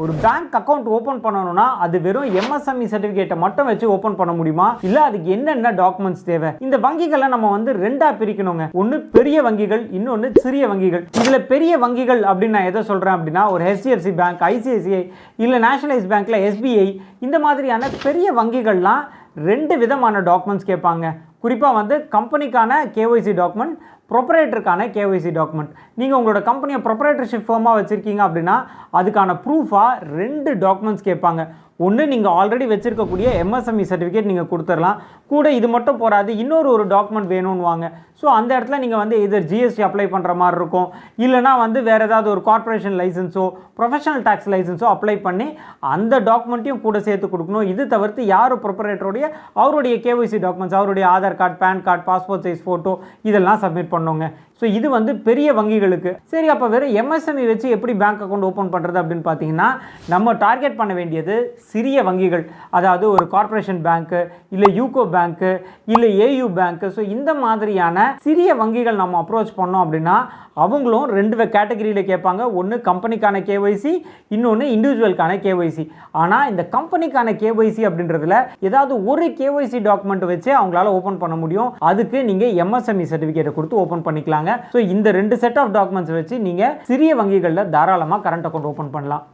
ஒரு bank account open பண்ணணும்னா அது வெறும் எம்எஸ்எம்இ சர்டிஃபிகேட்டை மட்டும் வச்சு ஓப்பன் பண்ண முடியுமா, இல்ல அதுக்கு என்னென்ன டாக்குமெண்ட்ஸ் தேவை? இந்த வங்கிகளை நம்ம ரெண்டா பிரிக்கணுங்க. ஒன்னு பெரிய வங்கிகள், இன்னொன்னு சிறிய வங்கிகள். இதுல பெரிய வங்கிகள் அப்படின்னு நான் எதை சொல்றேன் அப்படின்னா, ஒரு HDFC பேங்க், ICICI இல்ல நேஷனலைஸ் பேங்க்ல SBI, இந்த மாதிரியான பெரிய வங்கிகள்லாம் ரெண்டு விதமான டாக்குமெண்ட்ஸ் கேட்பாங்க. குறிப்பாக கம்பெனிக்கான KYC டாக்குமெண்ட், ப்ரொப்ரைட்டருக்கான KYC டாக்குமெண்ட். நீங்கள் உங்களோட கம்பெனியை ப்ரொப்ரைட்டர்ஷிப் ஃபார்மாக வச்சுருக்கீங்க அப்படின்னா அதுக்கான ப்ரூஃபாக ரெண்டு டாக்குமெண்ட்ஸ் கேட்பாங்க. ஒன்று நீங்கள் ஆல்ரெடி வச்சுருக்கக்கூடிய MSME சர்டிஃபிகேட் நீங்கள் கொடுத்துடலாம். கூட இது மட்டும் போகாது, இன்னொரு டாக்குமெண்ட் வேணும்னு வாங்க. ஸோ அந்த இடத்துல நீங்கள் இதர் GST அப்ளை பண்ணுற மாதிரி இருக்கும், இல்லைனா வேறு ஏதாவது ஒரு கார்ப்பரேஷன் லைசன்ஸோ ப்ரொஃபஷனல் டேக்ஸ் லைசன்ஸோ அப்ளை பண்ணி அந்த டாக்குமெண்ட்டையும் கூட சேர்த்து கொடுக்கணும். இது தவிர்த்து யார் ப்ரொப்ரைட்டருடைய அவருடைய KYC டாக்குமெண்ட்ஸ், அவருடைய Aadhaar card, pan card, passport size photo இதெல்லாம் சப்மிட் பண்ணுங்க. ஸோ இது பெரிய வங்கிகளுக்கு. சரி, அப்போ வெறும் MSME வச்சு எப்படி பேங்க் அக்கௌண்ட் ஓப்பன் பண்ணுறது அப்படின்னு பார்த்தீங்கன்னா, நம்ம டார்கெட் பண்ண வேண்டியது சிறிய வங்கிகள். அதாவது ஒரு கார்ப்பரேஷன் பேங்க்கு, இல்லை யூகோ பேங்க்கு, இல்லை AU பேங்க்கு. ஸோ இந்த மாதிரியான சிறிய வங்கிகள் நம்ம அப்ரோச் பண்ணோம் அப்படின்னா அவங்களும் ரெண்டு கேட்டகரியில் கேட்பாங்க. ஒன்று கம்பெனிக்கான KYC, இன்னொன்று இண்டிவிஜுவலுக்கான KYC. ஆனால் இந்த கம்பெனிக்கான KYC அப்படின்றதுல ஏதாவது ஒரு KYC டாக்குமெண்ட் வச்சு அவங்களால ஓப்பன் பண்ண முடியும். அதுக்கு நீங்கள் MSME சர்டிஃபிகேட்டை கொடுத்து ஓப்பன் பண்ணிக்கலாங்க. ஸோ இந்த ரெண்டு செட் ஆஃப் டாக்குமெண்ட்ஸ் வச்சு நீங்கள் சிறிய வங்கிகளில் தாராளமாக கரண்ட் அக்கௌண்ட் ஓப்பன் பண்ணலாம்.